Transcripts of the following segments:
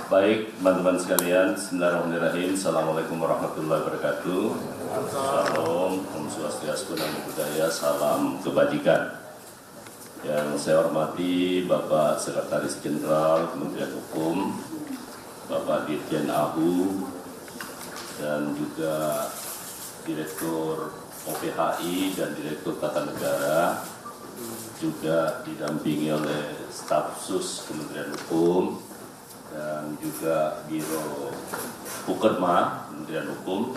Baik, teman-teman sekalian, Bismillahirrahmanirrahim. Assalamualaikum warahmatullahi wabarakatuh. Salam, Om Swastiastu, Namo Buddhaya, salam kebajikan. Yang saya hormati Bapak Sekretaris Jenderal Kementerian Hukum, Bapak Dirjen AHU, dan juga Direktur OPHI dan Direktur Tata Negara, juga didampingi oleh staf sus Kementerian Hukum, dan juga Biro Pukerma Kementerian Hukum.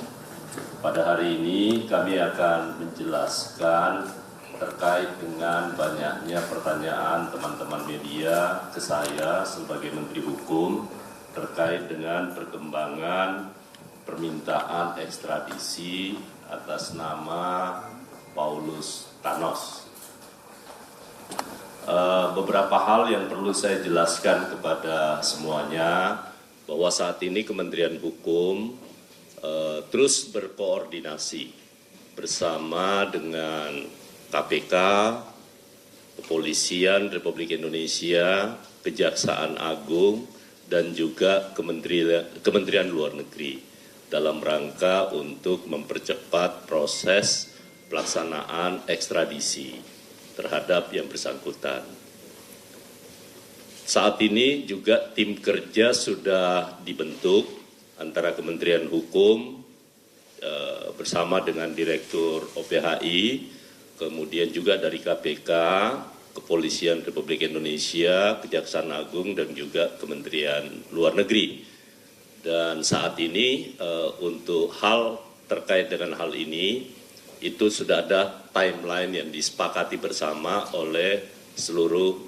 Pada hari ini kami akan menjelaskan terkait dengan banyaknya pertanyaan teman-teman media ke saya sebagai Menteri Hukum terkait dengan perkembangan permintaan ekstradisi atas nama Paulus Thanos. Beberapa hal yang perlu saya jelaskan kepada semuanya, bahwa saat ini Kementerian Hukum terus berkoordinasi bersama dengan KPK, Kepolisian Republik Indonesia, Kejaksaan Agung, dan juga Kementerian Luar Negeri dalam rangka untuk mempercepat proses pelaksanaan ekstradisi terhadap yang bersangkutan. Saat ini juga tim kerja sudah dibentuk antara Kementerian Hukum bersama dengan Direktur OPHI, kemudian juga dari KPK, Kepolisian Republik Indonesia, Kejaksaan Agung, dan juga Kementerian Luar Negeri. Dan saat ini untuk hal terkait dengan hal ini, itu sudah ada timeline yang disepakati bersama oleh seluruh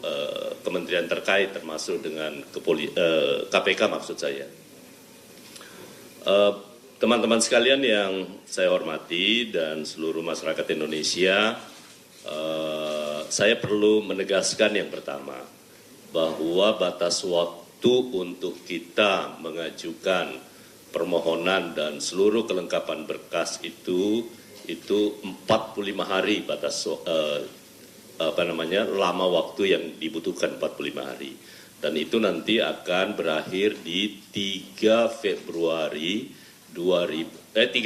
kementerian terkait, termasuk dengan KPK maksud saya. Teman-teman sekalian yang saya hormati dan seluruh masyarakat Indonesia, saya perlu menegaskan yang pertama, bahwa batas waktu untuk kita mengajukan permohonan dan seluruh kelengkapan berkas itu 45 hari batas lama waktu yang dibutuhkan 45 hari. Dan itu nanti akan berakhir di 3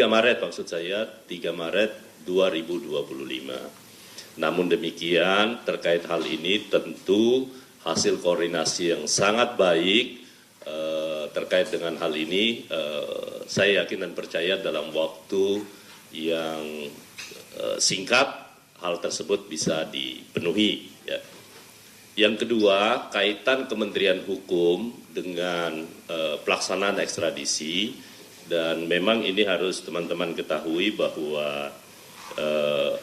Maret maksud saya, 3 Maret 2025. Namun demikian, terkait hal ini tentu hasil koordinasi yang sangat baik terkait dengan hal ini, saya yakin dan percaya dalam waktu yang singkat hal tersebut bisa dipenuhi. Ya. Yang kedua, kaitan Kementerian Hukum dengan pelaksanaan ekstradisi, dan memang ini harus teman-teman ketahui bahwa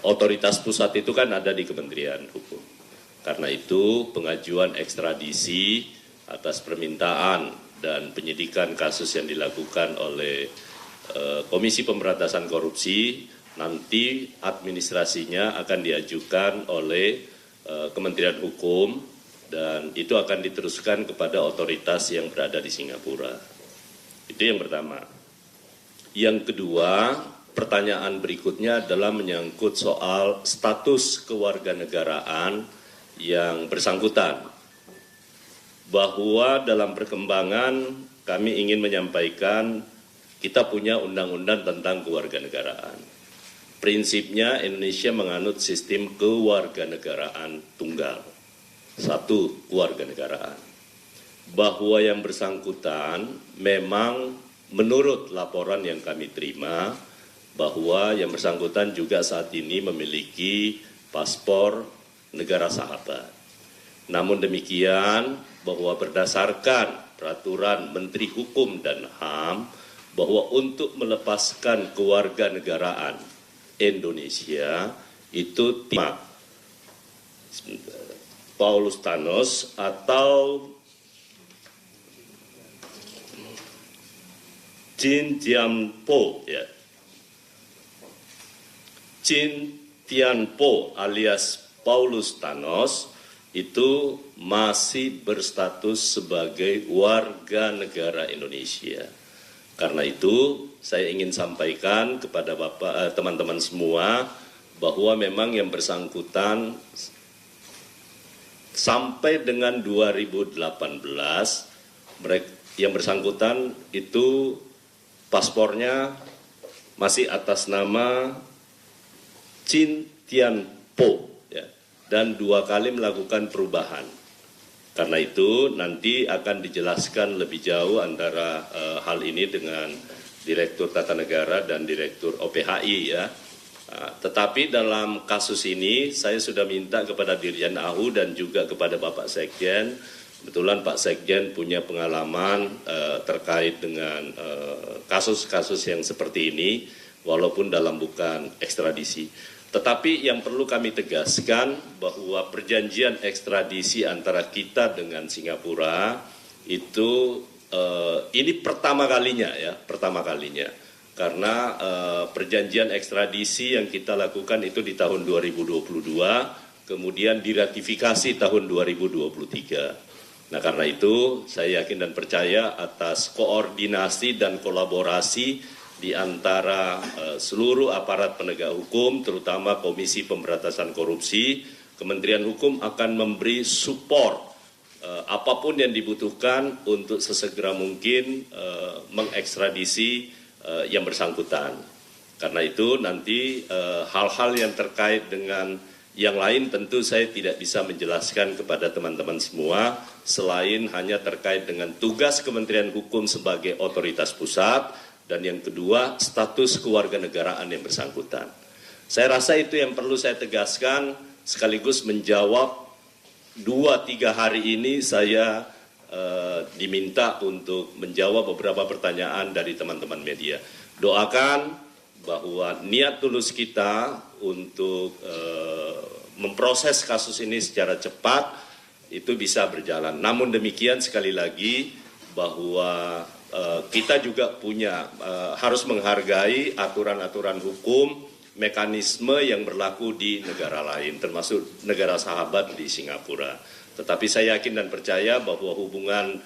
otoritas pusat itu kan ada di Kementerian Hukum. Karena itu pengajuan ekstradisi atas permintaan dan penyidikan kasus yang dilakukan oleh Komisi Pemberantasan Korupsi, nanti administrasinya akan diajukan oleh Kementerian Hukum, dan itu akan diteruskan kepada otoritas yang berada di Singapura. Itu yang pertama. Yang kedua, pertanyaan berikutnya adalah menyangkut soal status kewarganegaraan yang bersangkutan. Bahwa dalam perkembangan kami ingin menyampaikan kita punya undang-undang tentang kewarganegaraan. Prinsipnya Indonesia menganut sistem kewarganegaraan tunggal. Satu, kewarganegaraan. Bahwa yang bersangkutan memang menurut laporan yang kami terima, bahwa yang bersangkutan juga saat ini memiliki paspor negara sahabat. Namun demikian, bahwa berdasarkan peraturan Menteri Hukum dan HAM, bahwa untuk melepaskan kewarganegaraan Indonesia itu Paulus Thanos atau Jin Tianpo, ya. Jin Tianpo alias Paulus Thanos itu masih berstatus sebagai warga negara Indonesia. Karena itu saya ingin sampaikan kepada teman-teman semua bahwa memang yang bersangkutan sampai dengan 2018 yang bersangkutan itu paspornya masih atas nama Chin Tian Po, ya, dan 2 kali melakukan perubahan. Karena itu nanti akan dijelaskan lebih jauh antara hal ini dengan Direktur Tata Negara dan Direktur OPHI, ya. Tetapi dalam kasus ini saya sudah minta kepada Dirjen AHU dan juga kepada Bapak Sekjen. Kebetulan Pak Sekjen punya pengalaman terkait dengan kasus-kasus yang seperti ini, walaupun dalam bukan ekstradisi. Tetapi yang perlu kami tegaskan bahwa perjanjian ekstradisi antara kita dengan Singapura itu ini pertama kalinya, ya, pertama kalinya. Karena perjanjian ekstradisi yang kita lakukan itu di tahun 2022, kemudian diratifikasi tahun 2023. Nah, karena itu saya yakin dan percaya atas koordinasi dan kolaborasi di antara seluruh aparat penegak hukum, terutama Komisi Pemberantasan Korupsi, Kementerian Hukum akan memberi support apapun yang dibutuhkan untuk sesegera mungkin mengekstradisi yang bersangkutan. Karena itu nanti hal-hal yang terkait dengan yang lain tentu saya tidak bisa menjelaskan kepada teman-teman semua selain hanya terkait dengan tugas Kementerian Hukum sebagai otoritas pusat dan yang kedua status kewarganegaraan yang bersangkutan. Saya rasa itu yang perlu saya tegaskan sekaligus menjawab 2-3 hari ini saya diminta untuk menjawab beberapa pertanyaan dari teman-teman media. Doakan bahwa niat tulus kita untuk memproses kasus ini secara cepat itu bisa berjalan. Namun demikian sekali lagi bahwa kita juga punya harus menghargai aturan-aturan hukum, mekanisme yang berlaku di negara lain, termasuk negara sahabat di Singapura. Tetapi saya yakin dan percaya bahwa hubungan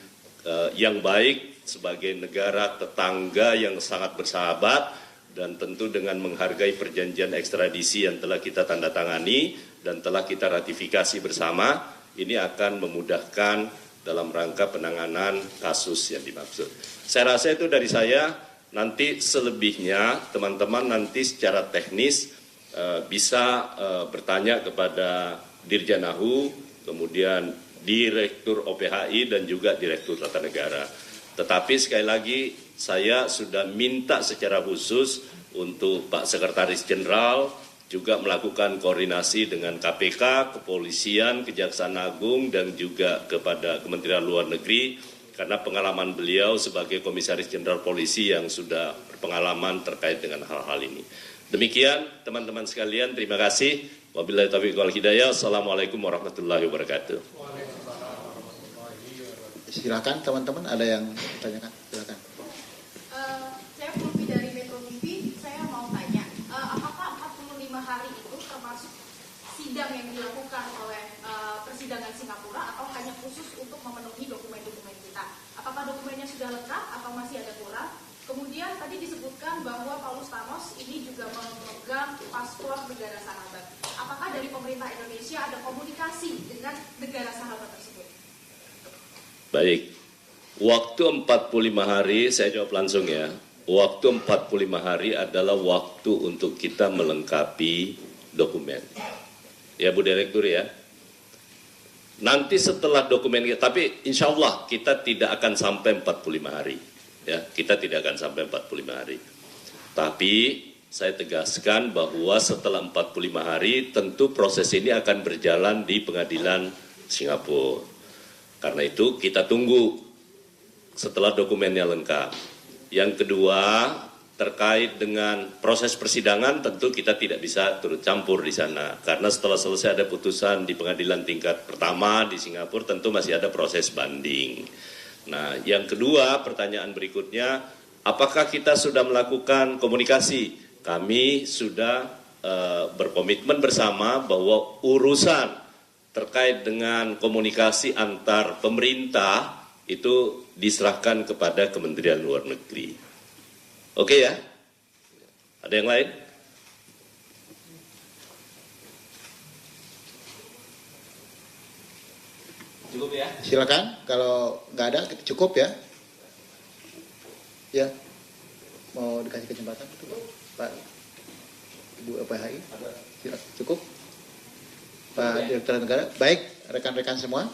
yang baik sebagai negara tetangga yang sangat bersahabat dan tentu dengan menghargai perjanjian ekstradisi yang telah kita tanda tangani dan telah kita ratifikasi bersama, ini akan memudahkan dalam rangka penanganan kasus yang dimaksud. Saya rasa itu dari saya, nanti selebihnya teman-teman nanti secara teknis bisa bertanya kepada Dirjen AHU, kemudian Direktur OPHI dan juga Direktur Tata Negara. Tetapi sekali lagi saya sudah minta secara khusus untuk Pak Sekretaris Jenderal juga melakukan koordinasi dengan KPK, Kepolisian, Kejaksaan Agung dan juga kepada Kementerian Luar Negeri karena pengalaman beliau sebagai Komisaris Jenderal Polisi yang sudah berpengalaman terkait dengan hal-hal ini. Demikian teman-teman sekalian, terima kasih. Wabillahi taufiq wal hidayah. Assalamualaikum warahmatullahi wabarakatuh. Silakan teman-teman, ada yang bertanyakan, silakan. Saya Putri dari Metro TV, saya mau tanya, apakah 45 hari itu termasuk sidang yang dilakukan oleh persidangan Singapura atau hanya khusus untuk memenuhi dokumen-dokumen kita? Apakah dokumennya sudah lengkap atau masih ada kurang? Kemudian tadi disebutkan bahwa Paulus Thanos ini juga memegang paspor negara sahabat. Apakah dari pemerintah Indonesia ada komunikasi dengan negara sahabat tersebut? Baik, waktu 45 hari, saya jawab langsung ya. Waktu 45 hari adalah waktu untuk kita melengkapi dokumen. Ya Bu Direktur ya. Nanti setelah dokumen, tapi insya Allah kita tidak akan sampai 45 hari. Ya, kita tidak akan sampai 45 hari. Tapi saya tegaskan bahwa setelah 45 hari tentu proses ini akan berjalan di pengadilan Singapura. Karena itu kita tunggu setelah dokumennya lengkap. Yang kedua, terkait dengan proses persidangan tentu kita tidak bisa turut campur di sana. Karena setelah selesai ada putusan di pengadilan tingkat pertama di Singapura tentu masih ada proses banding. Nah, yang kedua pertanyaan berikutnya, apakah kita sudah melakukan komunikasi? Kami sudah berkomitmen bersama bahwa urusan terkait dengan komunikasi antar pemerintah itu diserahkan kepada Kementerian Luar Negeri. Oke ya? Ada yang lain? Cukup ya? Silakan, kalau nggak ada cukup ya. Ya, mau dikasih kesempatan itu Pak Ibu LPHI? Cukup? Pak Direktur Negara? Baik, rekan-rekan semua,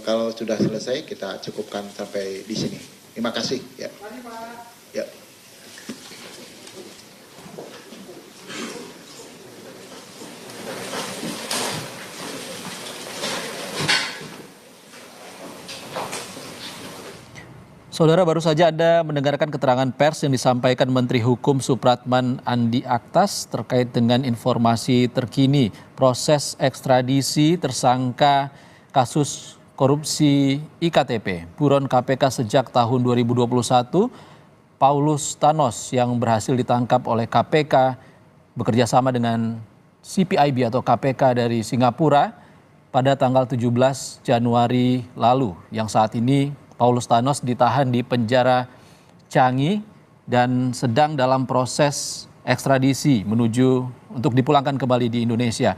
kalau sudah selesai kita cukupkan sampai di sini. Terima kasih. Ya. Ya. Saudara, baru saja Anda mendengarkan keterangan pers yang disampaikan Menteri Hukum Supratman Andi Aktas terkait dengan informasi terkini proses ekstradisi tersangka kasus korupsi IKTP buron KPK sejak tahun 2021, Paulus Thanos yang berhasil ditangkap oleh KPK bekerjasama dengan CPIB atau KPK dari Singapura pada tanggal 17 Januari lalu, yang saat ini Paulus Thanos ditahan di penjara Changi dan sedang dalam proses ekstradisi menuju untuk dipulangkan kembali di Indonesia.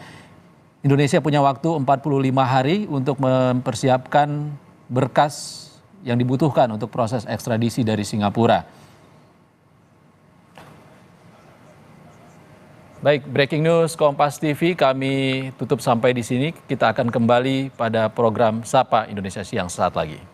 Indonesia punya waktu 45 hari untuk mempersiapkan berkas yang dibutuhkan untuk proses ekstradisi dari Singapura. Baik, breaking news Kompas TV kami tutup sampai di sini. Kita akan kembali pada program Sapa Indonesia Siang saat lagi.